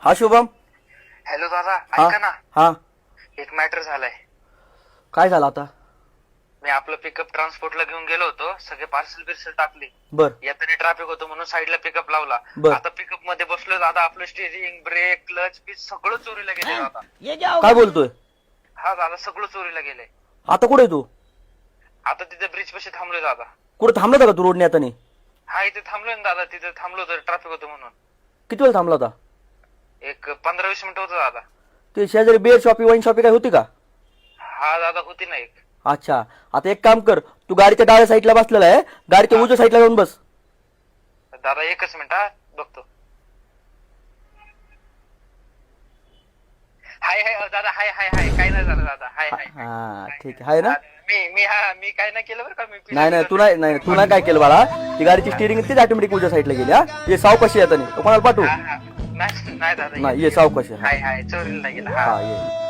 हा शुभम. हॅलो दादा, हा ऐका ना, हा एक मॅटर झालाय. काय झालं आता? मी आपलं पिकअप ट्रान्सपोर्टला घेऊन गेलो होतो, सगळे पार्सल बिर्सल टाकले. बर येताना ट्रॅफिक होतं म्हणून साईडला पिकअप लावला. बर. आता पिकअप मध्ये बसलोय दादा, आपलं स्टेरिंग, ब्रेक, क्लच पीस सगळं चोरीला गेले दादा. काय बोलतोय? हा दादा, सगळं चोरीला गेलंय. आता कुठे आहे तू? आता तिथे ब्रिज पाशी थांबलोय दादा. कुठे थांबला होता का तू रोडने येताना? हा इथे थांबलोय ना दादा, तिथे थांबलो होतो, ट्रॅफिक होतं म्हणून. किती वेळ थांबला होता? एक 15-20 मिनिटं होतं दादा. ते शेजारी बिअर शॉपी वाईन शॉपी काय होती का? हा दादा, होती ना एक. अच्छा, आता एक काम कर, तू गाडीच्या डाव्या साईडला बसलेला आहे, गाडीच्या उजव्या साईडला जाऊन बस. दादा एकच मिनिट, हा बघतो. हाय हाय दादा, हाय हाय हाय, काय नाही झालं दादा, हाय हाय. हा ठीक आहे ना. मी काय नाही केलं बरं का. मी नाही नाही तू नाही काय केलं बाळा. ती गाडीची स्टिअरिंग तीच ऑटोमॅटिक उजव्या साईडला गेली. हा ये सावकाशी येताना कोणाला पाठवू? नाही दादा, नाही ये सावकाशी. हाय हाय, चोरीला नाही गेला. हा ये.